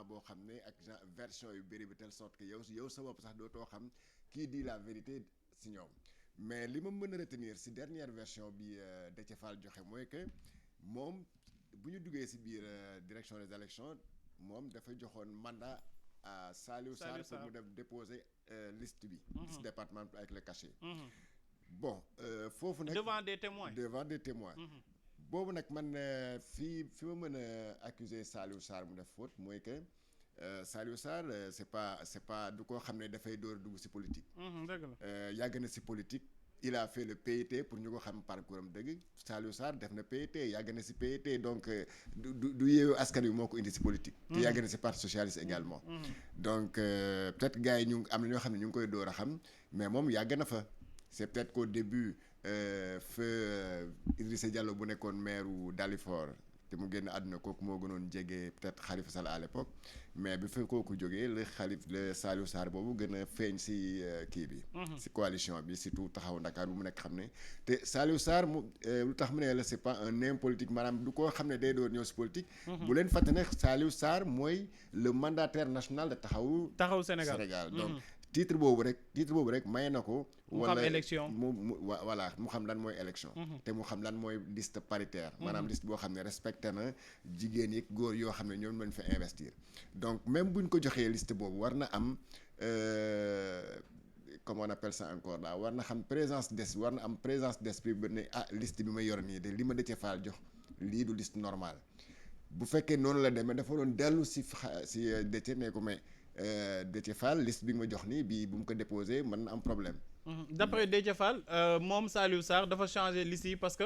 boo xam ne ak genre version yu bëri bi telle sorte que yow sa bopp sax dootoo xam qui dit la vérité si ñoom mais li ma mën a retenir si dernière version bi Déthié Fall joxe mooy que moom bu ñu duggee si biir direction des élections moom dafa joxoon mandat à Saliou Sarr pour mu def déposer liste bi. liste départementale avec le cachet. bon foofu nag devant des témoins. boobu nag man fi ma mën a accuser Saliou Sarr mu def faute mooy que Saliou Sarr c'est pas du koo xam ne dafay door dugg ci politique. dëgg la yàgg na ci politique. il a fait le PIT pour ñu ko xam parcours am dëgg Saliou Sarr def na PIT yàgg na ci PIT donc du yeewu askan wi moo ko indi ci politique. te yàgg na ci parti socialiste également. donc peut-être gars yi ñu am na ñoo xam ne ñu ngi koy door a xam mais moom yàgg na fa. c'est peut-être qu'au début feu Idrissa Diallo bu nekkoon maire wu Dalifort te mu génn àdduna kooku moo gënoon jege peut-être Khalifa Sall à l'époque mais bi fa kooku jógee le Saliou Sarr boobu gën a feeñ ci kii bi. ci coalition bi surtout taxaw Ndakaar bu mu nekk xam ne te Saliou Sarr mu lu tax mu ne la c'est pas un nain politique maanaam du koo xam ne day doon ñëw ci politique. bu leen fàtte ne Saliou Sarr mooy le mandataire national de taxaw Sénégal donc. titre boobu rek may na ko. wala mu xam élection voilà mu xam lan mooy élection. te mu xam lan mooy liste paritaire. maanaam liste boo xam ne respecté na jigéen yi góor yoo xam ne ñoom lañ fa investir. donc même buñ ko joxee liste boobu war na am comment on appelle ça encore là war na am présence d'esprit ba ne liste bi ma yor nii de li ma Déthié Fall jox lii du liste normale bu fekkee noonu la demee dafa doon dellu si Déthié ne ko mais. Déthié Fall liste bi nga ma jox nii bii bu mu ko déposé mën na am problème. d'après Déthié Fall moom Saliou Sarr dafa changer liste yi parce que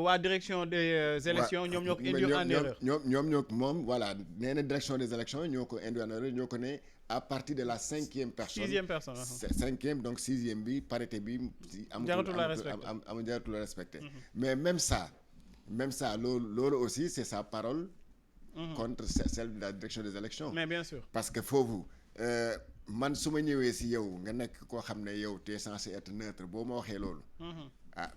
waa direction des élections ñoom ñoo ko induire en erreur. ñoom ñoo moom voilà nee na direction des élections ñoo ko induire en erreur ñoo ko ne à partir de la cinquième personne. cinquième donc sixième bi parité bi. jaratul la respecté. mais même ça loolu aussi c'est sa parole. contre celle de la direction des élections. mais bien sûr parce que foofu man su ma ñëwee ci yow nga nekk koo xam ne yow t'es censé être neutre boo ma waxee loolu.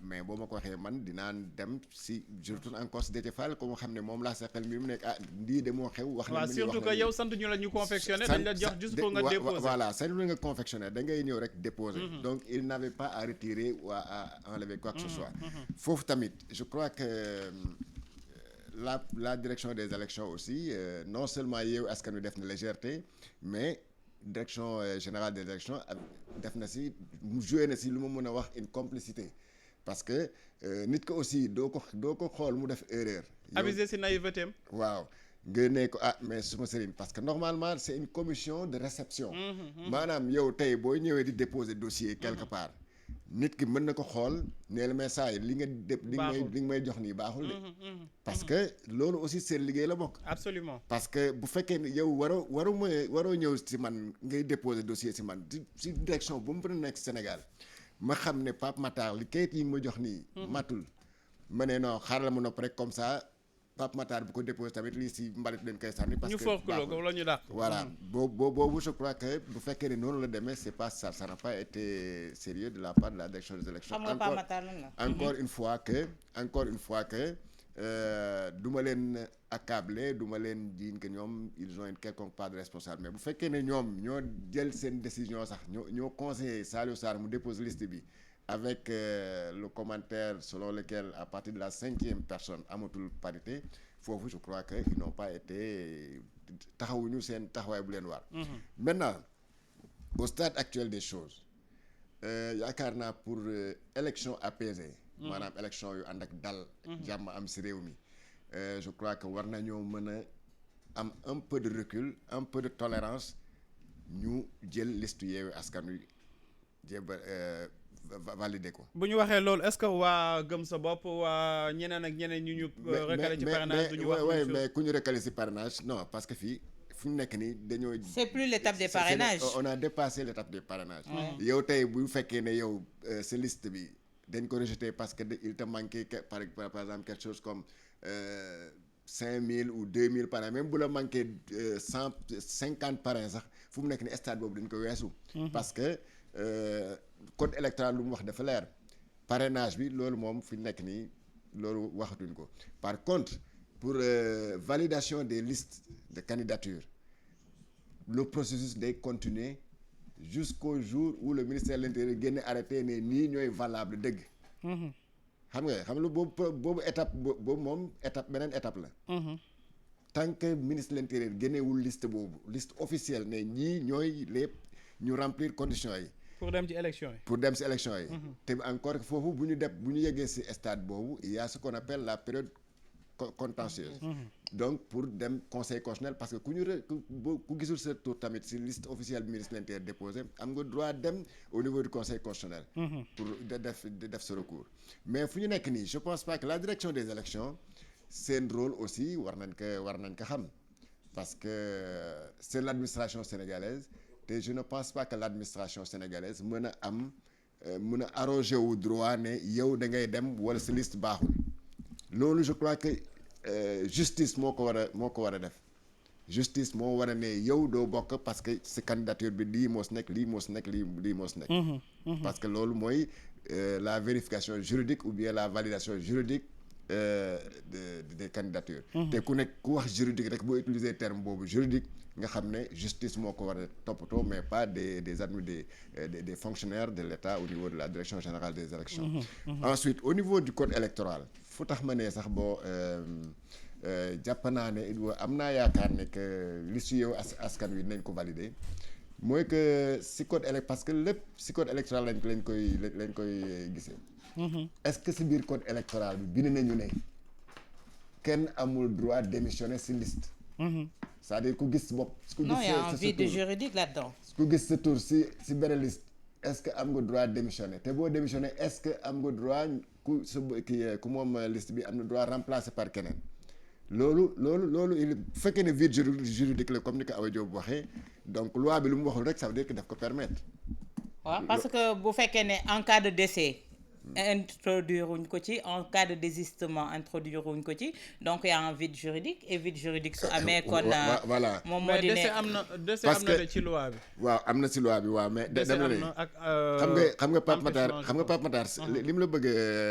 mais boo ma ko waxee man dinaa dem ci je retourne encore ci Déthié Fall ko nga xam ne moom laa seqal mbir mu nekk lii de moo xew. wax na surtout que yow sant ñu la ñu confectionner dañ la jox juste pour nga déposer. voilà sant ñu nga confectionner da ngay ñëw rek déposer. donc il n'avait pas à retirer ou à enlever quoi que ce soit. foofu tamit je crois que. la direction des élections aussi non seulement Yewwi Askan Wi def na légèreté mais direction générale des élections def na ci mu joué na ci lu ma mën a wax une complicité parce que nit ko aussi doo ko xool mu def erreur. abuser ci naïveté am. waaw nga ne ko mais suma sëriñ parce que normalement c'est une commission de réception. maanaam yow tey boo ñëwee di déposer dossier quelque part. nit ki mën na ko xool nee la mais saa yi li nga may jox nii baaxul de. parce que loolu aussi seen liggéey la bokk. absolument parce que bu fekkee ne yow waroo ñëw ci man ngay déposer dossier ci man ci direction bu mu mën a nekk Sénégal ma xam ne Pape Matar li kayit yi ma jox nii. matul ma ne non xaaral ma nopp rek comme ça Pape Matar bu ko déposé tamit lii ci mbalit leen koy sànni. parce que ñu forkloo ko wala ñu dàq. voilà boobu je crois que bu fekkee ne noonu la demee c'est pas ça n'a pas été sérieux de la part de la direction des élections. xam nga Pape Matar lan la. encore une fois que du ma leen accabler du ma leen jiiñ que ñoom ils ont une quelconque part de responsable mais bu fekkee ne ñoom ñoo jël seen décision sax ñoo conseillé Saliou Sarr mu dépose liste bi. avec le commentaire selon lequel à partir de la cinquième personne amatul parité foofu je crois que ils n'ont pas été taxawuñu seen taxawaay bu leen war. Maintenant au stade actuel des choses yaakaar naa pour élection apaisée. maanaam élection yu ànd ak dal. jàmm am ci réew mi je crois que war nañoo mën a am un peu de recul un peu de tolérance ñu jël liste Yewwi Askan Wi valider ko. bu ñu waxee loolu est-ce que waa Gëm sa bopp waa ñeneen ak ñeneen ñu recalé ci parrainage du ñu wax mais ku ñu recalé ci parrainage non parce que fii fu ñu nekk nii dañoo. c'est plus l'étape des parrainages. on a dépassé l'étape des parrainages. yow tey bu fekkee ne yow sa liste bi dañ ko rejeté parce que il te manquait par exemple quelque chose comme 5000 ou 2000 parrains même bu la manqué 150 parrains sax fu mu nekk ni stade boobu dañ ko weesu. parce que code électoral lu mu wax dafa leer parrainage bi loolu moom fi nekk nii loolu waxatuñ ko par contre pour validation des listes de candidature le processus day continuer jusqu'au jour où le ministère de l'Intérieur génne arrêté ne nii ñooy valable dëgg. xam nga boobu étape boobu moom beneen étape la. tant que ministre de l'Intérieur génnewul liste officielle ne ñii ñooy ñu remplir conditions yi. pour dem ci élection yi. te encore foofu bu ñu yeggee ci stade boobu il y a ce qu'on appelle la période contentieuse. Donc pour dem conseil constitutionnel parce que ku gisul sa tour tamit ci liste officielle bi ministre de l'Intérieur déposé am nga droit dem au niveau du conseil constitutionnel. pour def ce recours. mais fu ñu nekk nii je pense pas que la direction des élections seen rôle aussi war nañ ko xam parce que c'est l'administration sénégalaise te je ne pense pas que l'administration sénégalaise mën a arroger wu droit ne yow da ngay dem wala sa liste baaxul loolu je crois que justice moo ko war a def justice moo war a ne yow doo bokk parce que sa candidature bi lii moo si nekk parce que loolu mooy la vérification juridique ou bien la validation juridique des candidatures. te ku wax juridique rek boo utiliser terme boobu juridique nga xam ne justice moo ko war a toppatoo mais pas des fonctionnaires de l'État au niveau de la direction générale des élections. Ensuite au niveau du code électoral fu tax ma ne sax boo jàpp naa ne am naa yaakaar ne que liste yow askan wi dinañ ko valider mooy que si code parce que lépp si code électoral lañ koy gisee. Est-ce que si biir code électoral bi bind nañu ne kenn amul droit démissionner si liste. c'est-à-dire ku gis bopp. non il y a un vide juridique là-dedans. ku gis sa tour si benn liste est-ce que am nga droit démissionner te boo démissionner est-ce que am nga droit ku moom liste bi am na droit remplacer par keneen. loolu il fekkee ne vide juridique la comme ni ko Awa Diop waxee donc loi bi lu mu waxul rek ça veut dire que daf ko permettre. waaw parce que bu fekkee ne en cas de décès. introduire wuñ ko ci en cas de désistement introduire wuñ ko ci donc il y a un vide juridique et vide juridique su amee kon voilà moom moo di ne décès am na ci loi bi waaw am na ci loi bi waaw mais dama ne xam nga Pape Matar li mu la bëgg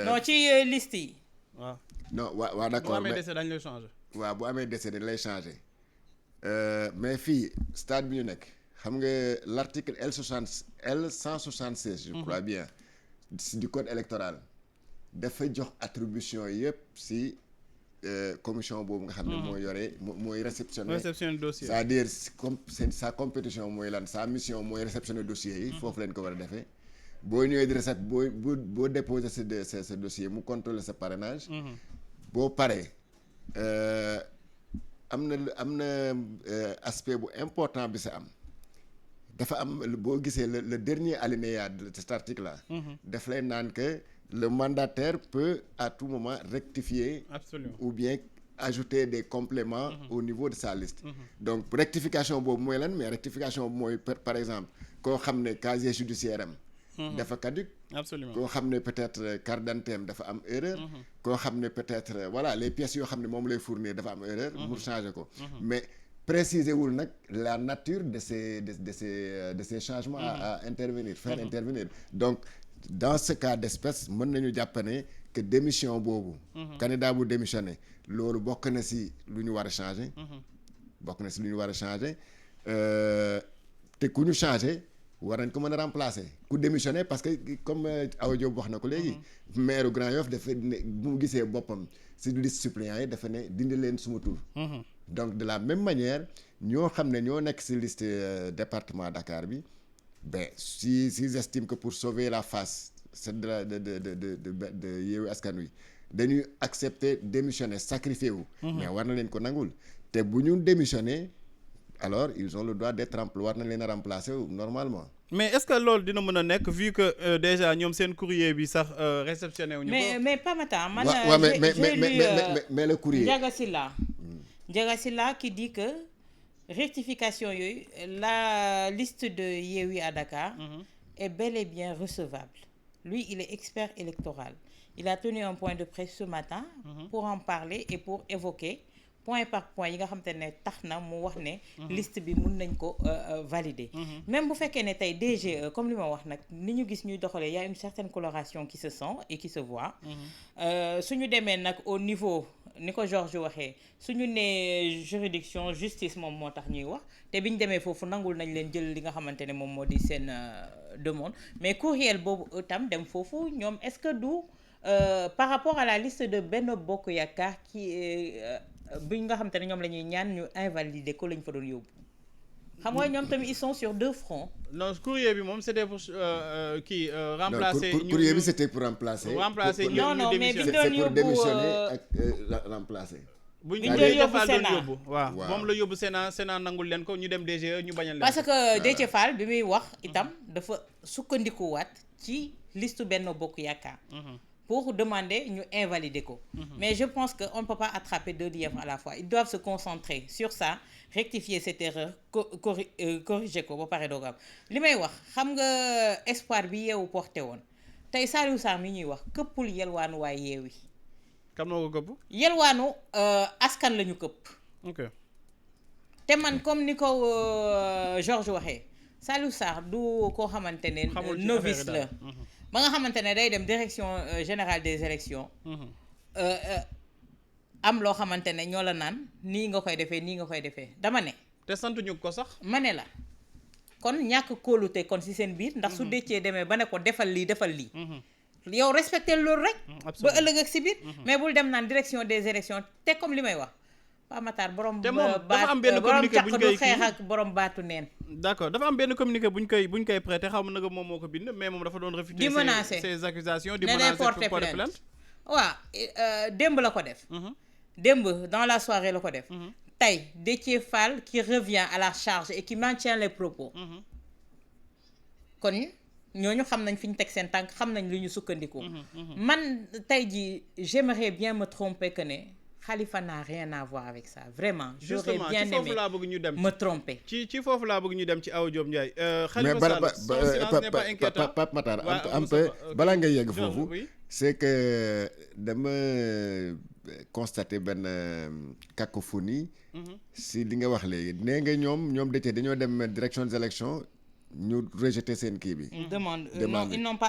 non ci liste yi waaw non waaw d'accord bu amee décès dañ lay changer waaw bu amee décès dañ lay changer mais fii stade bi ñu nekk xam nga l'article L176 je crois bien du code électoral dafa jox attribution yëpp si commission boobu nga xam ne mooy réceptionner dossier c'est-à-dire sa compétition mooy lan sa mission mooy réceptionner dossier yi foofu leen ko war a defee boo ñëwee di recette boo déposer sa dossier mu contrôler sa parrainage boo paree am na aspect bu important bi sa am dafa am boo gisee le dernier alinéa de cet article là daf lay naan que le mandataire peut à tout moment rectifier. Absolument. Ou bien ajouter des compléments au niveau de sa liste donc rectification boobu mooy lan mais rectification boobu mooy par exemple koo xam ne casier judiciaire am dafa caduc. Absolument. koo xam ne peut-être carte d'identité am dafa am erreur koo xam ne peut-être voilà les pièces yoo xam ne moom lay fournir dafa am erreur mu changer ko mais préciser wul nag la nature de ces changements à intervenir faire intervenir donc dans ce cas d'espèce mën nañu jàpp ne que démission boobu candidat bu démissionné loolu bokk na si lu ñu war a changer te ku ñu changer war nañ ko mën a remplacer ku démissionné parce que comme Awa Diop wax na ko léegi maire Grand Yoff dafa ne bu mu gisee boppam si liste suppléants yi dafa ne dindi leen suma tur donc de la même manière ñoo xam ne ñoo nekk ci liste département Dakar bi ben s'ils estiment que pour sauver la face c'est de Yewwi Askan Wi dañuy accepter démissionner sacrifier wu mais war na leen ko nangul te bu ñu démissionner alors ils ont le droit d'être war na leen a remplacer normalement. mais est-ce que loolu dina mën a nekk vu que déjà ñoom seen courrier bi sax réceptionné wu ñu ko. mais pas matin man. mais le courrier. Ndiaga Sylla qui dit que rectification yooyu la liste de Yewwi à Dakar est bel et bien recevable. Lui il est expert électoral. Il a tenu un point de presse ce matin pour en parler et pour évoquer point par point yi nga xam te ne tax na mu wax ne liste bi mun nañ ko valider même bu fekkee ne tey DGE comme li ma wax nag ni ñu gis ñuy doxalee y a une certaine coloration qui se sent et qui se voit suñu demee nag au niveau ni ko Georges waxee suñu nee juridiction justice moom moo tax ñuy wax te biñ demee foofu nangul nañ leen jël li nga xamante ne moom moo di seen demande mais courriel boobu itam dem foofu ñoom est-ce que du par rapport à la liste de Benno Bokk Yaakaar qui bi nga xamante ne ñoom la ñuy ñaan ñu invalider ko lañ fa doon yóbbu xam nga ñoom tamit ils sont sur deux fronts. non courrier bi moom c'était pour remplacer. courrier bi c'était pour remplacer. non mais bi doon c'est pour yóbbu démissionner ak remplacer. buñ doon yóbbu Sénat yóbbu waaw moom la yóbbu Sénat nangul leen ko ñu dem DGE ñu bañal leen parce que Déthié Fall bi muy wax itam dafa sukkandikuwaat ci liste Benno Bokk Yaakaar. pour demander ñu invalider ko. Mais je pense que on ne peut pas attraper deux lièvres à la fois. Ils doivent se concentrer sur ça, rectifier cette erreur, corriger ko ba pare doogam li may wax xam nga espoir bi Yewwi porté woon tey Saliou Sarr mi ñuy wax këppul yelwaanu waaye Yewwi. kam noo ko këpp. yelwaanu askan la ñu këpp. ok te man comme ni ko Georges waxee Saliou Sarr du koo xamante ne novice la. ba nga xamante ne day dem direction générale des élections am loo xamante ne ñoo la naan nii nga koy defee dama ne. te santuñu ko sax. ma ne la kon ñàkk kóolute kon ci seen biir. ndax su Déthié demee ba ne ko defal lii. yow respecté loolu rek. ba ëllëg ak ci biir. mais bul dem naan direction des élections te comme li may wax. Pape Matar borom. te moom dafa am benn communiqué bu ñu koy xeex ak borom baatu neen. d'accord dafa am benn communiqué bu ñu koy prêté xaw ma nag moom moo ko bind mais moom dafa doon réfuter. di menacer ces accusations di ne menacer porter pour porter plainte. waaw démb la ko def. démb dans la soirée la ko def. tey Déthié Fall qui revient à la charge et qui maintient les propos. kon ñooñu xam nañ fi ñu teg seen tànk xam nañ lu ñu sukkandiku. man tey jii j'aimerais bien me tromper que ne. Khalifa n'a rien à voir avec ça vraiment. J'aurais bien aimé me tromper. ci foofu laa bëgg ñu dem ci Awa Diop Ndiaye. Khalifa Sall son silence n'est pas inquiétant. Pape Matar un peu balaa ngay yegg foofu. c'est que dama constaté benn cacophonie. si li nga wax léegi nee nga ñoom Déthié dañoo dem direction des élections ñu rejeter seen kii bi. demande non ils n'ont pas